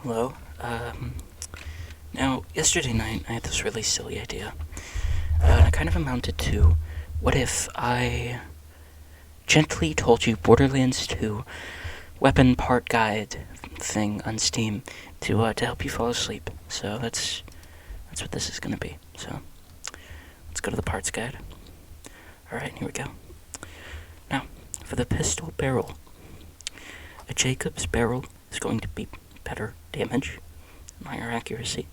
Hello. Now, yesterday night I had this really silly idea. And it kind of amounted to, what if I gently told you Borderlands 2 weapon part guide thing on Steam to help you fall asleep. So that's what this is going to be. So let's go to the parts guide. Alright, here we go. Now, for the pistol barrel. A Jacobs barrel is going to be better damage and higher accuracy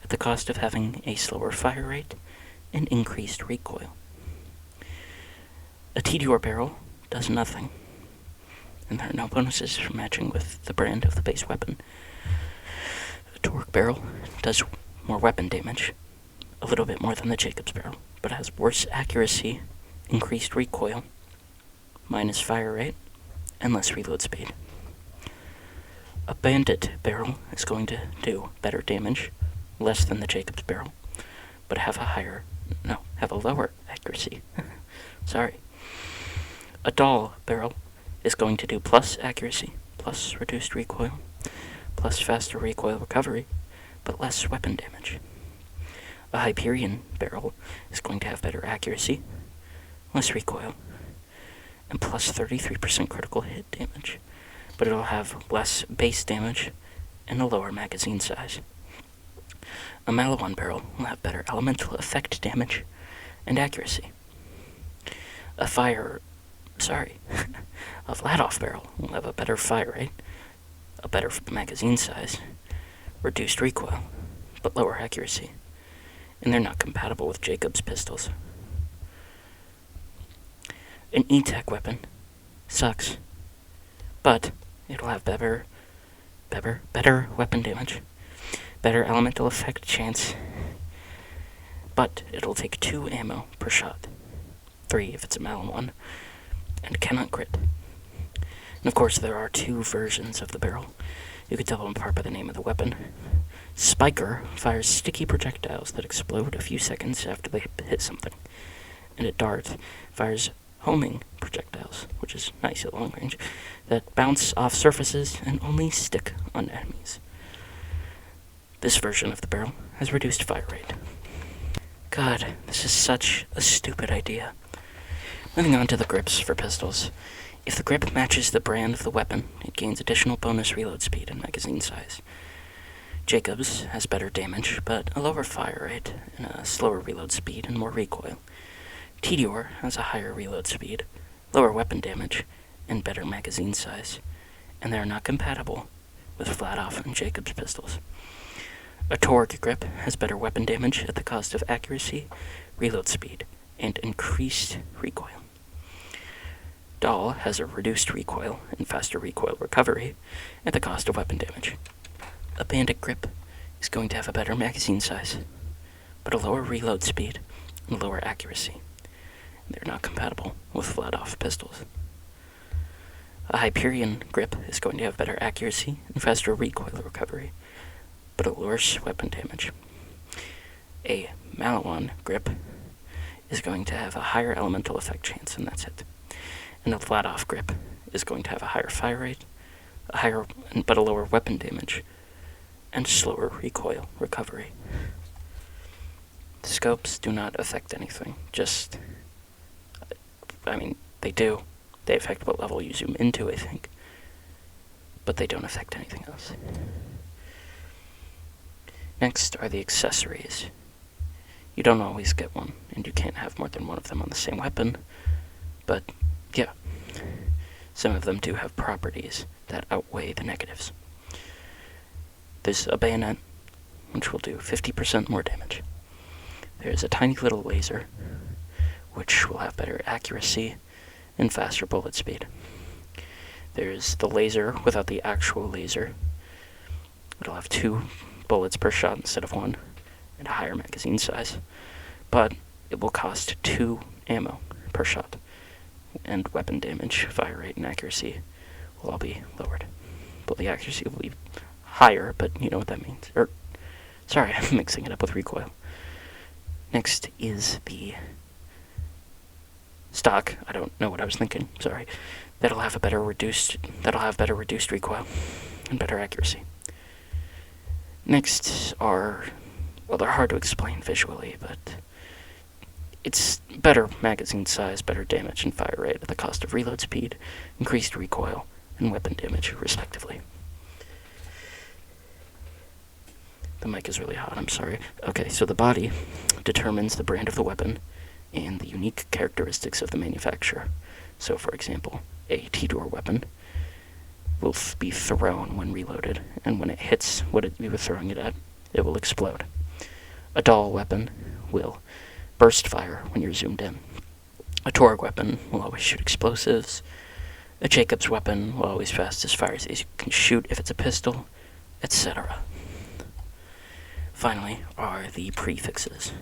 at the cost of having a slower fire rate and increased recoil. A TDR barrel does nothing, and there are no bonuses for matching with the brand of the base weapon. A Torque barrel does more weapon damage, a little bit more than the Jacobs barrel, but has worse accuracy, increased recoil, minus fire rate, and less reload speed. A Bandit barrel is going to do better damage, less than the Jacobs barrel, but have a lower accuracy. Sorry. A Doll barrel is going to do plus accuracy, plus reduced recoil, plus faster recoil recovery, but less weapon damage. A Hyperion barrel is going to have better accuracy, less recoil, and plus 33% critical hit damage, but it'll have less base damage and a lower magazine size. A Malawan barrel will have better elemental effect damage and accuracy. A Vladoff barrel will have a better fire rate, a better magazine size, reduced recoil, but lower accuracy, and they're not compatible with Jacobs pistols. An E-Tech weapon sucks, but it'll have better weapon damage, better elemental effect chance, but it'll take 2 ammo per shot, 3 if it's a Malawan, and cannot crit. And of course there are 2 versions of the barrel. You could tell them apart by the name of the weapon. Spiker fires sticky projectiles that explode a few seconds after they hit something, and a Dart fires homing projectiles, which is nice at long range, that bounce off surfaces and only stick on enemies. This version of the barrel has reduced fire rate. God, this is such a stupid idea. Moving on to the grips for pistols. If the grip matches the brand of the weapon, it gains additional bonus reload speed and magazine size. Jacobs has better damage, but a lower fire rate and a slower reload speed and more recoil. TDR has a higher reload speed, lower weapon damage, and better magazine size, and they are not compatible with Vladoff and Jacobs pistols. A Torque grip has better weapon damage at the cost of accuracy, reload speed, and increased recoil. Doll has a reduced recoil and faster recoil recovery at the cost of weapon damage. A Bandit grip is going to have a better magazine size, but a lower reload speed and lower accuracy. They're not compatible with Vladoff pistols. A Hyperion grip is going to have better accuracy and faster recoil recovery, but a worse weapon damage. A Malawan grip is going to have a higher elemental effect chance, and that's it. And a Vladoff grip is going to have a higher fire rate, but a lower weapon damage, and slower recoil recovery. The scopes do not affect anything, they do. They affect what level you zoom into, I think. But they don't affect anything else. Next are the accessories. You don't always get one, and you can't have more than one of them on the same weapon. But, yeah. Some of them do have properties that outweigh the negatives. There's a bayonet, which will do 50% more damage. There's a tiny little laser, which will have better accuracy and faster bullet speed. There's the laser without the actual laser. It'll have 2 bullets per shot instead of 1, and a higher magazine size. But it will cost 2 ammo per shot, and weapon damage, fire rate, and accuracy will all be lowered. Well, the accuracy will be higher, but you know what that means. Sorry, I'm mixing it up with recoil. Next is the stock. I don't know what I was thinking. Sorry. That'll have better reduced recoil and better accuracy. Next are, well, they're hard to explain visually, but it's better magazine size, better damage and fire rate at the cost of reload speed, increased recoil, and weapon damage, respectively. The mic is really hot, I'm sorry. Okay, so the body determines the brand of the weapon and the unique characteristics of the manufacturer. So, for example, a T-door weapon will be thrown when reloaded, and when it hits what you were throwing it at, it will explode. A Dahl weapon will burst fire when you're zoomed in. A Torg weapon will always shoot explosives. A Jacobs weapon will always fast as far as you can shoot if it's a pistol, etc. Finally are the prefixes.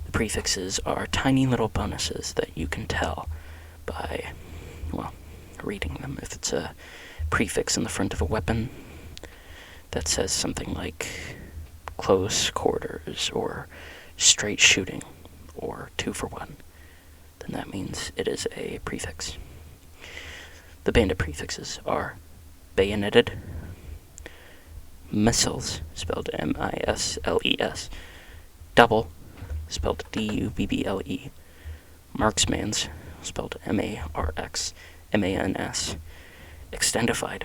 The prefixes are tiny little bonuses that you can tell by, well, reading them. If it's a prefix in the front of a weapon that says something like close quarters or straight shooting or 2-for-1, then that means it is a prefix. The bandit prefixes are bayoneted, missiles, spelled M-I-S-L-E-S, double, spelled D-U-B-B-L-E, marksmans, spelled M-A-R-X-M-A-N-S, extendified,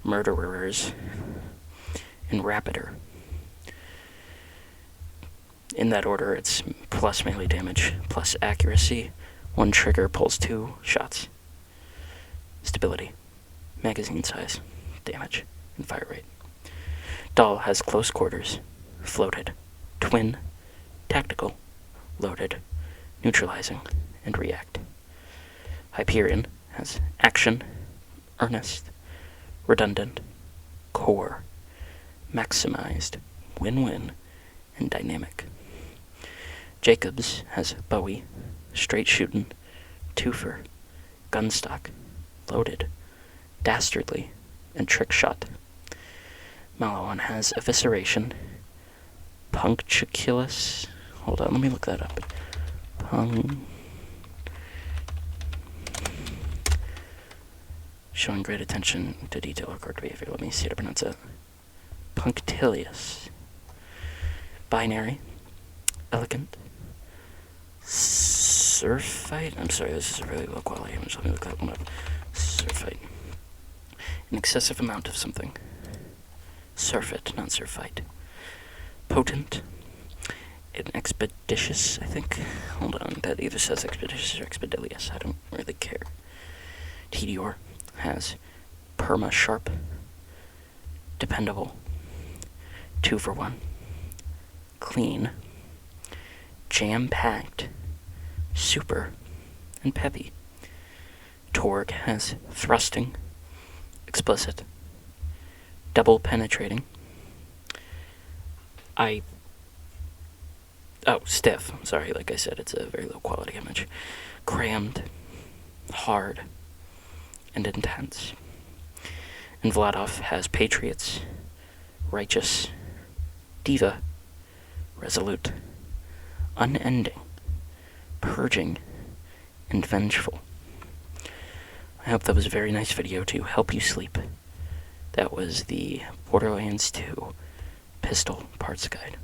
murderers, and rapider. In that order, it's plus melee damage, plus accuracy, 1 trigger pulls 2 shots. Stability, magazine size, damage, and fire rate. Dahl has close quarters, floated, twin, tactical, loaded, neutralizing, and react. Hyperion has action, earnest, redundant, core, maximized, win-win, and dynamic. Jacobs has Bowie, straight shootin', twofer, gunstock, loaded, dastardly, and trick shot. Malawan has evisceration, punctuculus. Hold on, let me look that up. Showing great attention to detail or correct behavior. Let me see how to pronounce it. Punctilious. Binary. Elegant. Surfite. I'm sorry, this is a really low quality image. Let me look that one up. Surfite. An excessive amount of something. Surfeit, not surfite. Potent. An expeditious, I think. Hold on, that either says expeditious or expedilious. I don't really care. Tedior has perma sharp, dependable, 2-for-1, clean, jam-packed, super, and peppy. Torg has thrusting, explicit, double penetrating. Stiff. Sorry, like I said, it's a very low quality image. Crammed, hard, and intense. And Vladov has patriots, righteous, diva, resolute, unending, purging, and vengeful. I hope that was a very nice video to help you sleep. That was the Borderlands 2 Pistol Parts Guide.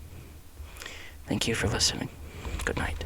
Thank you for listening. Good night.